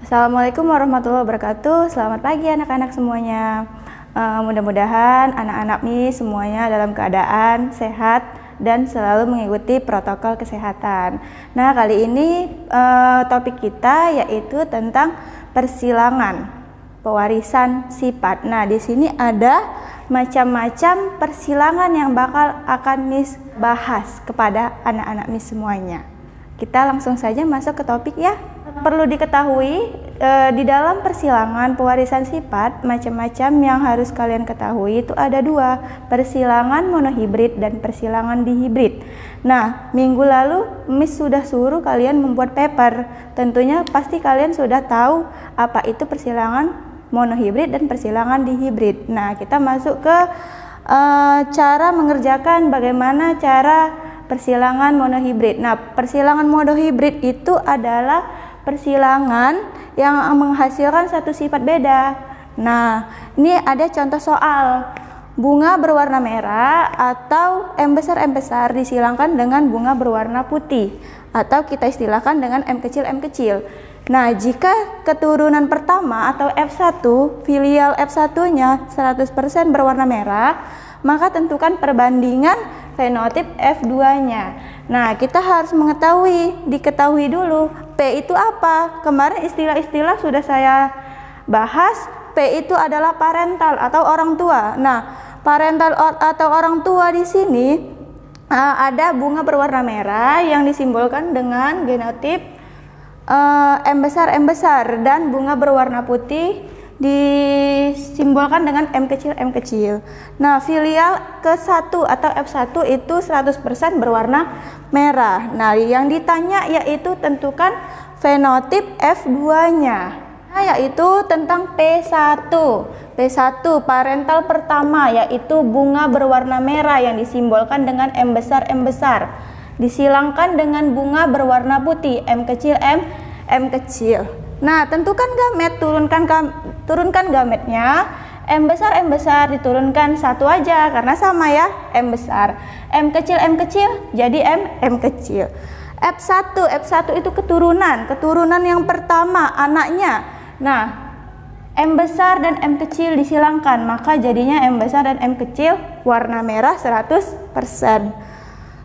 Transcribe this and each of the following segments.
Assalamualaikum warahmatullahi wabarakatuh. Selamat pagi anak-anak semuanya. Mudah-mudahan anak-anak nih semuanya dalam keadaan sehat dan selalu mengikuti protokol kesehatan. Nah, kali ini topik kita yaitu tentang persilangan, pewarisan sifat. Nah, di sini ada macam-macam persilangan yang akan Miss bahas kepada anak-anak Miss semuanya. Kita langsung saja masuk ke topik ya. Perlu diketahui di dalam persilangan pewarisan sifat macam-macam yang harus kalian ketahui itu ada dua, persilangan monohibrid dan persilangan dihibrid. Nah, minggu lalu Miss sudah suruh kalian membuat paper. Tentunya pasti kalian sudah tahu apa itu persilangan monohibrid dan persilangan dihibrid. Nah, kita masuk ke cara mengerjakan bagaimana cara persilangan monohibrid. Nah, persilangan monohibrid itu adalah persilangan yang menghasilkan satu sifat beda. Nah, ini ada contoh soal. Bunga berwarna merah atau M besar disilangkan dengan bunga berwarna putih, atau kita istilahkan dengan M kecil. Nah, jika keturunan pertama atau F1, filial F1-nya 100% berwarna merah, maka tentukan perbandingan fenotip F2-nya. Nah, kita harus diketahui dulu P itu apa. Kemarin istilah-istilah sudah saya bahas. P itu adalah parental atau orang tua. Nah, parental atau orang tua di sini ada bunga berwarna merah yang disimbolkan dengan genotip M besar dan bunga berwarna putih disimbolkan dengan M kecil. Nah, filial ke-1 atau F1 itu 100% berwarna merah. Nah, yang ditanya yaitu tentukan fenotip F2-nya. Nah, yaitu tentang P1. P1 parental pertama yaitu bunga berwarna merah yang disimbolkan dengan M besar. Disilangkan dengan bunga berwarna putih M kecil. Nah, tentukan gamet, turunkan gametnya. M besar diturunkan satu aja karena sama ya, M besar. M kecil jadi M kecil. F1 itu keturunan yang pertama anaknya. Nah, M besar dan M kecil disilangkan, maka jadinya M besar dan M kecil warna merah 100%.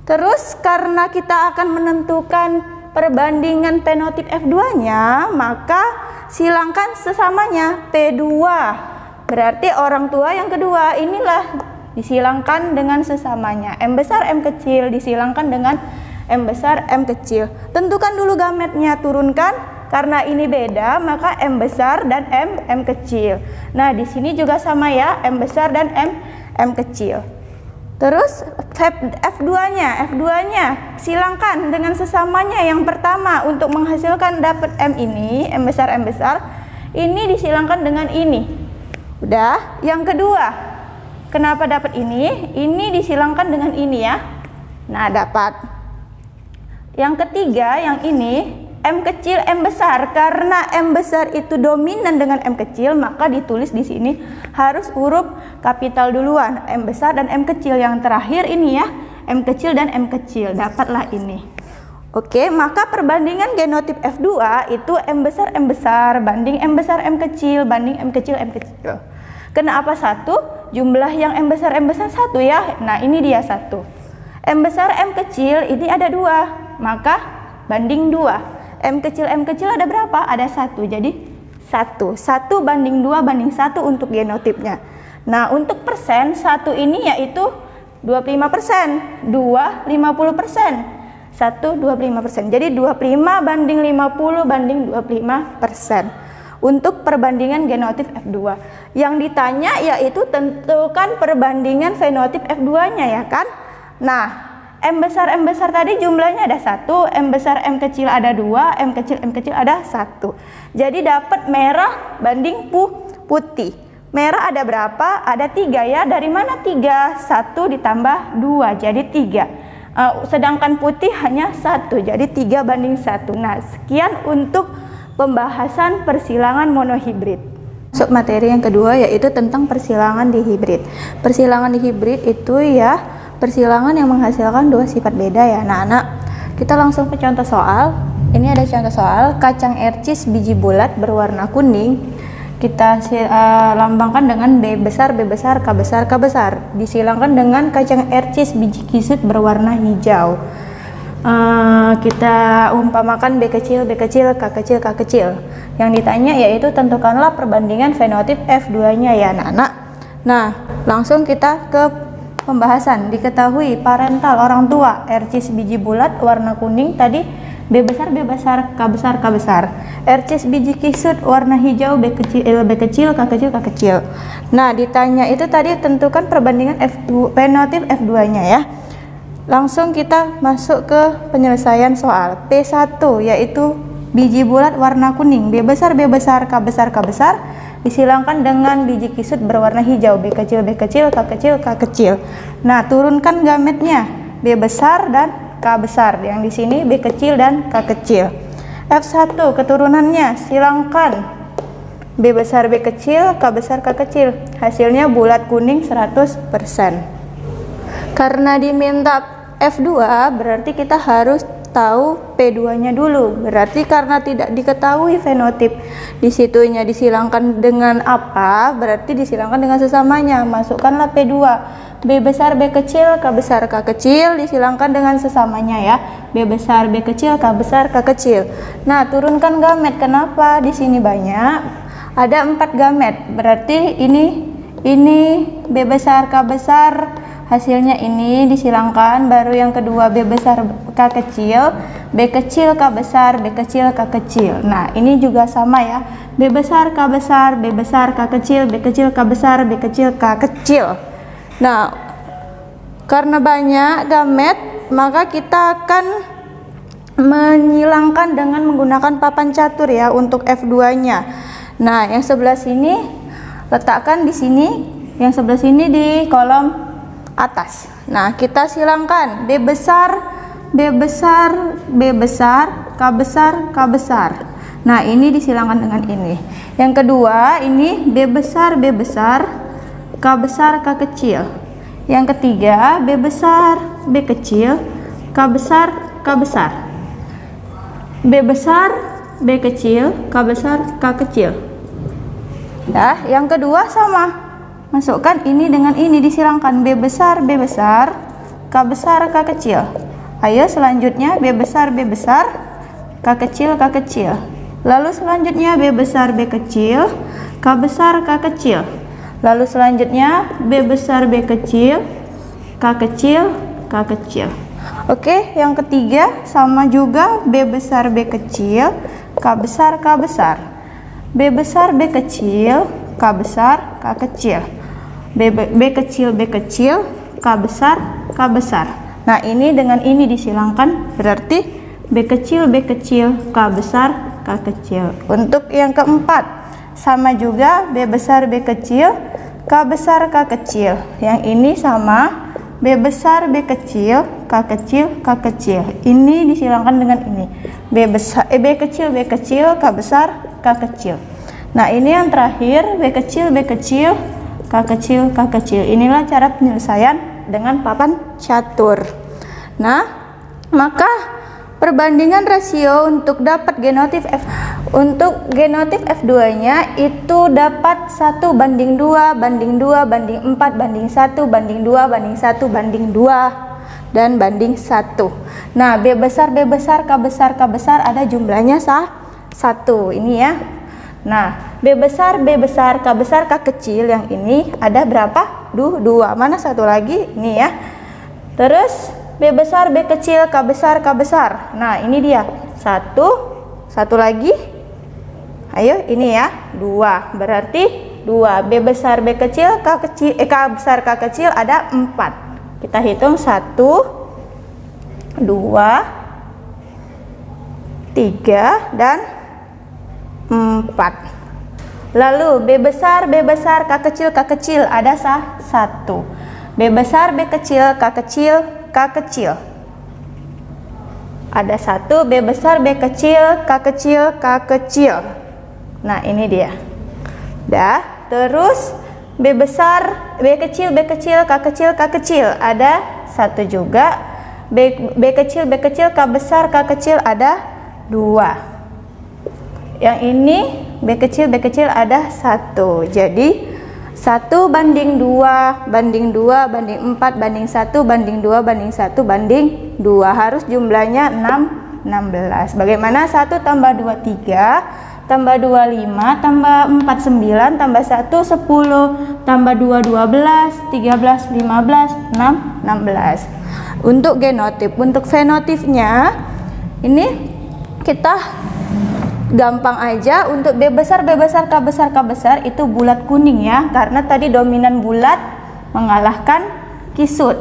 Terus karena kita akan menentukan perbandingan fenotip F2-nya, maka silangkan sesamanya P2. Berarti orang tua yang kedua inilah disilangkan dengan sesamanya. M besar M kecil disilangkan dengan M besar M kecil. Tentukan dulu gametnya, turunkan. Karena ini beda, maka M besar dan M kecil. Nah, di sini juga sama ya, M besar dan M kecil. Terus F2-nya silangkan dengan sesamanya. Yang pertama untuk menghasilkan dapat M ini, M besar ini disilangkan dengan ini. Udah. Yang kedua, kenapa dapat ini? Ini disilangkan dengan ini ya. Nah, dapat. Yang ketiga, yang ini M kecil M besar. Karena M besar itu dominan dengan M kecil, maka ditulis di sini harus huruf kapital duluan, M besar dan M kecil. Yang terakhir ini ya, M kecil dan M kecil. Dapatlah ini. Oke, maka perbandingan genotip F2 itu M besar banding M besar M kecil banding M kecil. Kenapa satu? Jumlah yang M besar satu ya. Nah, ini dia satu. M besar M kecil ini ada dua, maka banding 2. M kecil ada berapa? Ada 1. Jadi 1 banding 2 banding 1 untuk genotipnya. Nah, untuk persen 1 ini yaitu 25%, 2 50%, 1 25%. Jadi 25 banding 50 banding 25% untuk perbandingan genotip F2. Yang ditanya yaitu tentukan perbandingan fenotip F2-nya ya kan? Nah, M besar tadi jumlahnya ada 1, M besar M kecil ada 2, M kecil ada 1. Jadi dapat merah banding putih. Merah ada berapa? Ada 3 ya. Dari mana 3? 1 ditambah 2 jadi 3. Sedangkan putih hanya 1 jadi 3 banding 1. Nah, sekian untuk pembahasan persilangan monohibrid. Masuk materi yang kedua yaitu tentang persilangan dihibrid. Persilangan dihibrid itu ya persilangan yang menghasilkan dua sifat beda ya anak-anak. Kita langsung ke contoh soal. ini ada contoh soal kacang ercis biji bulat berwarna kuning. Kita lambangkan dengan B besar, B besar, K besar, K besar. Disilangkan dengan kacang ercis biji kisut berwarna hijau. Kita umpamakan B kecil, B kecil, K kecil, K kecil. Yang ditanya yaitu tentukanlah perbandingan fenotip F2-nya ya anak-anak. Nah, langsung kita ke pembahasan. Diketahui parental orang tua ercis biji bulat warna kuning tadi B besar, B besar, K besar, K besar. Ercis biji kisut warna hijau B kecil, B kecil, K kecil, K kecil. Nah, ditanya itu tadi tentukan perbandingan F2, fenotip F2-nya ya. Langsung kita masuk ke penyelesaian soal. P1 yaitu biji bulat warna kuning. B besar, B besar, K besar, K besar. Disilangkan dengan biji kisut berwarna hijau. B kecil, B kecil, K kecil, K kecil. Nah, turunkan gametnya. B besar dan K besar, yang di sini B kecil dan K kecil. F1 keturunannya silangkan B besar, B kecil, K besar, K kecil. Hasilnya bulat kuning 100%. Karena diminta F2 berarti kita harus tahu P2-nya dulu. Berarti karena tidak diketahui fenotip di situnya disilangkan dengan apa? Berarti disilangkan dengan sesamanya. Masukkanlah P2. B besar, B kecil, K besar, K kecil disilangkan dengan sesamanya ya. B besar, B kecil, K besar, K kecil. Nah, turunkan gamet. Kenapa di sini banyak? Ada 4 gamet. Berarti ini B besar, K besar, hasilnya ini disilangkan. Baru yang kedua B besar, K kecil, B kecil, K besar, B kecil, K kecil. Nah, ini juga sama ya. B besar, K besar, B besar, K kecil, B kecil, K besar, B kecil, K kecil. Nah, karena banyak gamet, maka kita akan menyilangkan dengan menggunakan papan catur ya untuk F2-nya. Nah, yang sebelah sini letakkan di sini, yang sebelah sini di kolom atas. Nah, kita silangkan B besar, B besar, B besar, K besar, K besar. Nah, ini disilangkan dengan ini. Yang kedua, ini B besar, B besar, K besar, K kecil. Yang ketiga, B besar, B kecil, K besar, K besar. B besar, B kecil, K besar, K kecil. Nah, yang kedua sama. Masukkan ini dengan ini, disilangkan B besar, B besar, K besar, K kecil. Ayo selanjutnya B besar, B besar, K kecil, K kecil. Lalu selanjutnya B besar, B kecil, K besar, K kecil. Lalu selanjutnya B besar, B kecil, K kecil, K kecil. Oke, yang ketiga sama juga B besar, B kecil, K besar, K besar. B besar, B kecil, K besar, K kecil. B kecil, B kecil, K besar, K besar. Nah, ini dengan ini disilangkan, berarti B kecil, B kecil, K besar, K kecil. Untuk yang keempat sama juga B besar, B kecil, K besar, K kecil. Yang ini sama B besar, B kecil, K kecil, K kecil. Ini disilangkan dengan ini B besar, B kecil, B kecil, K besar, K kecil. Nah, ini yang terakhir B kecil, B kecil, K kecil, K kecil. Inilah cara penyelesaian dengan papan catur. Nah, maka perbandingan rasio untuk dapat genotip F2-nya itu dapat 1 banding 2 banding 2 banding 4 banding 1 banding 2 banding 1 banding 2 dan banding 1. Nah, B besar, B besar, K besar, K besar ada jumlahnya 1. Ini ya. Nah, B besar, B besar, K besar, K kecil yang ini ada berapa? 2. Mana satu lagi? Ini ya. Terus B besar, B kecil, K besar, K besar. Nah, ini dia. 1 lagi. Ayo, ini ya. 2. Berarti 2. B besar, B kecil, K kecil, K besar, K kecil ada 4. Kita hitung 1 2 3 dan 4. Lalu B besar, B besar, K kecil ada 1. B besar, B kecil, K kecil, K kecil. Ada 1. B besar, B kecil, K kecil, K kecil. Nah, ini dia. Dah, terus B besar, B kecil, B kecil, K kecil, K kecil. Ada 1 juga. B kecil, B kecil, K besar, K kecil ada 2. Yang ini B kecil ada 1. Jadi 1 banding 2 banding 2 banding 4 banding 1 banding 2 banding 1 banding 2. Harus jumlahnya 16. Bagaimana? 1 tambah 2 3, tambah 2 5, tambah 4 9, tambah 1 10, tambah 2 12, 13 15, 6 16. Untuk genotip. Untuk fenotipnya ini kita gampang aja. Untuk B besar, K besar itu bulat kuning ya, karena tadi dominan bulat mengalahkan kisut,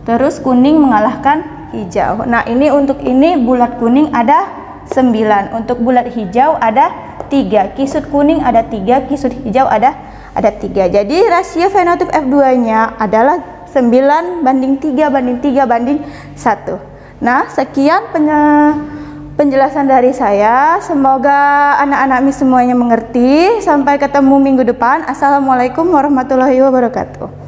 terus kuning mengalahkan hijau. Nah ini untuk ini bulat kuning ada 9, untuk bulat hijau ada 3, kisut kuning ada 3, kisut hijau ada 3. Jadi rasio fenotip F2 nya adalah 9 banding 3 banding 3 banding 1. Nah sekian penjelasan dari saya. Semoga anak-anak MIS semuanya mengerti. Sampai ketemu minggu depan. Assalamualaikum warahmatullahi wabarakatuh.